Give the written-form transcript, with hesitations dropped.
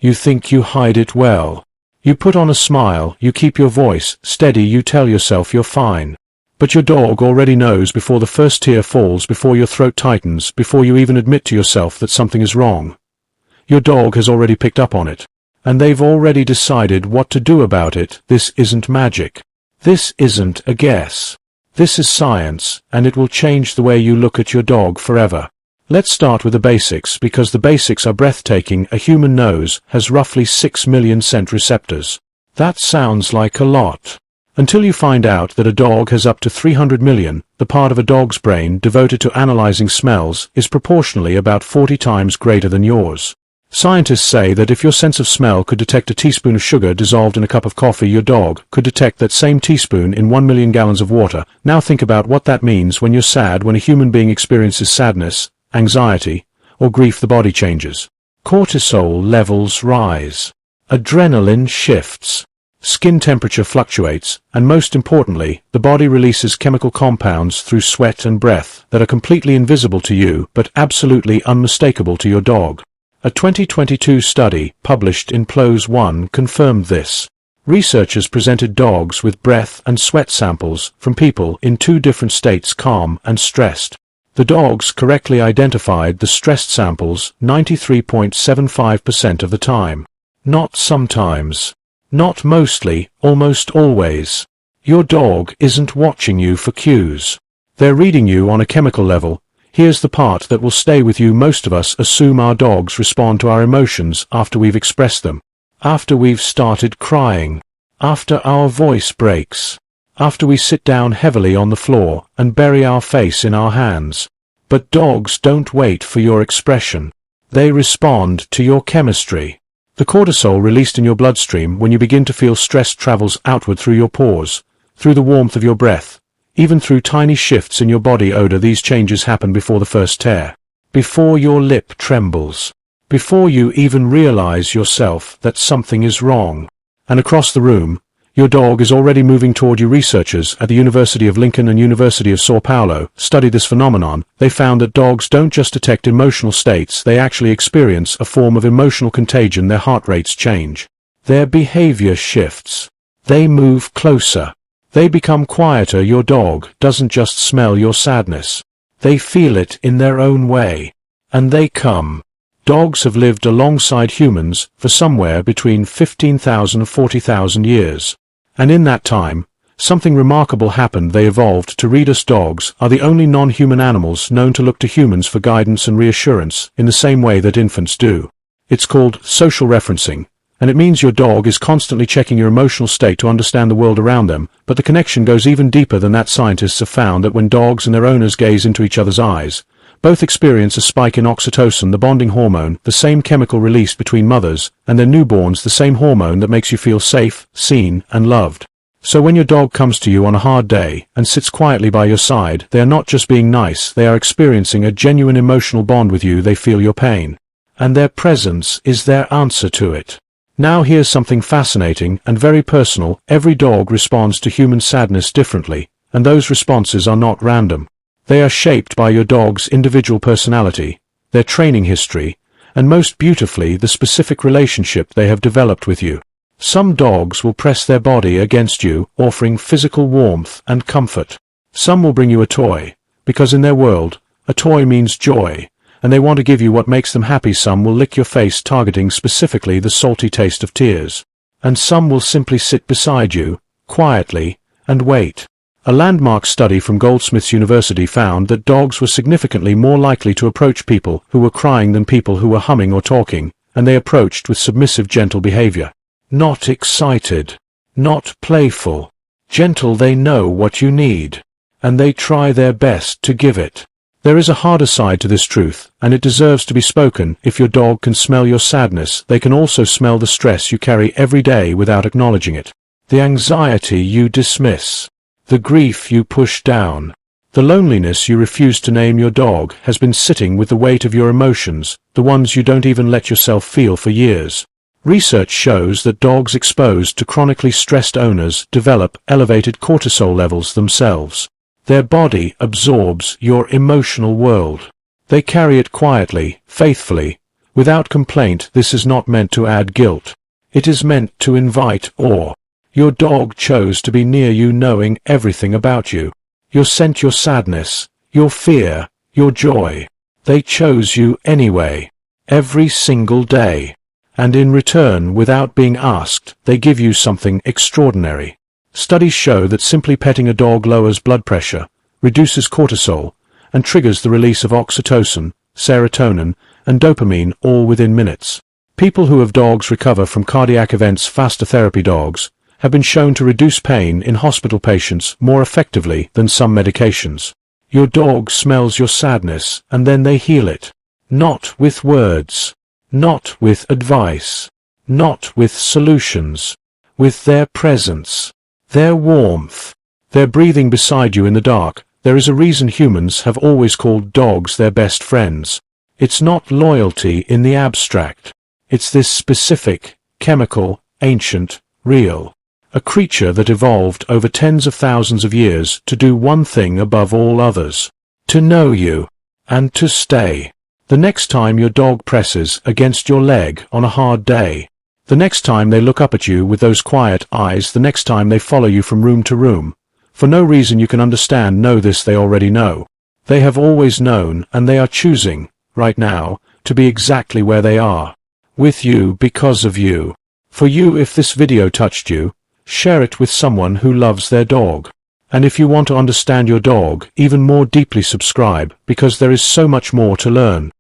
You think you hide it well. You put on a smile, you keep your voice steady, you tell yourself you're fine. But your dog already knows before the first tear falls, before your throat tightens, before you even admit to yourself that something is wrong. Your dog has already picked up on it. And they've already decided what to do about it. This isn't magic. This isn't a guess. This is science, and it will change the way you look at your dog forever. Let's start with the basics, because the basics are breathtaking. A human nose has roughly 6 million scent receptors. That sounds like a lot. Until you find out that a dog has up to 300 million, the part of a dog's brain devoted to analyzing smells is proportionally about 40 times greater than yours. Scientists say that if your sense of smell could detect a teaspoon of sugar dissolved in a cup of coffee, your dog could detect that same teaspoon in 1 million gallons of water. Now think about what that means when you're sad. When a human being experiences sadness, anxiety, or grief, the body changes. Cortisol levels rise. Adrenaline shifts. Skin temperature fluctuates, and most importantly, the body releases chemical compounds through sweat and breath that are completely invisible to you but absolutely unmistakable to your dog. A 2022 study published in PLOS One confirmed this. Researchers presented dogs with breath and sweat samples from people in 2 different states, calm and stressed. The dogs correctly identified the stressed samples 93.75% of the time. Not sometimes. Not mostly, almost always. Your dog isn't watching you for cues. They're reading you on a chemical level. Here's the part that will stay with you. Most of us assume our dogs respond to our emotions after we've expressed them. After we've started crying. After our voice breaks. After we sit down heavily on the floor and bury our face in our hands. But dogs don't wait for your expression. They respond to your chemistry. The cortisol released in your bloodstream when you begin to feel stress travels outward through your pores, through the warmth of your breath, even through tiny shifts in your body odor. These changes happen before the first tear, before your lip trembles, before you even realize yourself that something is wrong. And across the room, your dog is already moving toward you. Researchers at the University of Lincoln and University of Sao Paulo studied this phenomenon. They found that dogs don't just detect emotional states, they actually experience a form of emotional contagion. Their heart rates change. Their behavior shifts. They move closer. They become quieter. Your dog doesn't just smell your sadness. They feel it in their own way. And they come. Dogs have lived alongside humans for somewhere between 15,000 and 40,000 years. And in that time, something remarkable happened. They evolved to read us. Dogs are the only non-human animals known to look to humans for guidance and reassurance in the same way that infants do. It's called social referencing. And it means your dog is constantly checking your emotional state to understand the world around them. But the connection goes even deeper than that. Scientists have found that when dogs and their owners gaze into each other's eyes, both experience a spike in oxytocin, the bonding hormone, the same chemical released between mothers and their newborns, the same hormone that makes you feel safe, seen, and loved. So when your dog comes to you on a hard day and sits quietly by your side, they are not just being nice, they are experiencing a genuine emotional bond with you. They feel your pain. And their presence is their answer to it. Now here's something fascinating and very personal. Every dog responds to human sadness differently, and those responses are not random. They are shaped by your dog's individual personality, their training history, and most beautifully, the specific relationship they have developed with you. Some dogs will press their body against you, offering physical warmth and comfort. Some will bring you a toy, because in their world, a toy means joy, and they want to give you what makes them happy. Some will lick your face, targeting specifically the salty taste of tears. And some will simply sit beside you, quietly, and wait. A landmark study from Goldsmiths University found that dogs were significantly more likely to approach people who were crying than people who were humming or talking, and they approached with submissive, gentle behavior. Not excited. Not playful. Gentle. They know what you need, and they try their best to give it. There is a harder side to this truth, and it deserves to be spoken. If your dog can smell your sadness, they can also smell the stress you carry every day without acknowledging it. The anxiety you dismiss. The grief you push down. The loneliness you refuse to name. Your dog has been sitting with the weight of your emotions, the ones you don't even let yourself feel, for years. Research shows that dogs exposed to chronically stressed owners develop elevated cortisol levels themselves. Their body absorbs your emotional world. They carry it quietly, faithfully, Without complaint, this is not meant to add guilt. It is meant to invite awe. Your dog chose to be near you knowing everything about you. Your scent, your sadness, your fear, your joy. They chose you anyway, every single day. And in return, without being asked, they give you something extraordinary. Studies show that simply petting a dog lowers blood pressure, reduces cortisol, and triggers the release of oxytocin, serotonin, and dopamine all within minutes. People who have dogs recover from cardiac events faster. Therapy dogs have been shown to reduce pain in hospital patients more effectively than some medications. Your dog smells your sadness and then they heal it. Not with words, not with advice, not with solutions, with their presence, their warmth, their breathing beside you in the dark. There is a reason humans have always called dogs their best friends. It's not loyalty in the abstract. It's this specific, chemical, ancient, real. A creature that evolved over tens of thousands of years to do one thing above all others. To know you. And to stay. The next time your dog presses against your leg on a hard day. The next time they look up at you with those quiet eyes. The next time they follow you from room to room. For no reason you can understand. Know this, they already know. They have always known, and they are choosing, right now, to be exactly where they are. With you because of you. For you. If this video touched you, share it with someone who loves their dog. And if you want to understand your dog even more deeply, subscribe, because there is so much more to learn.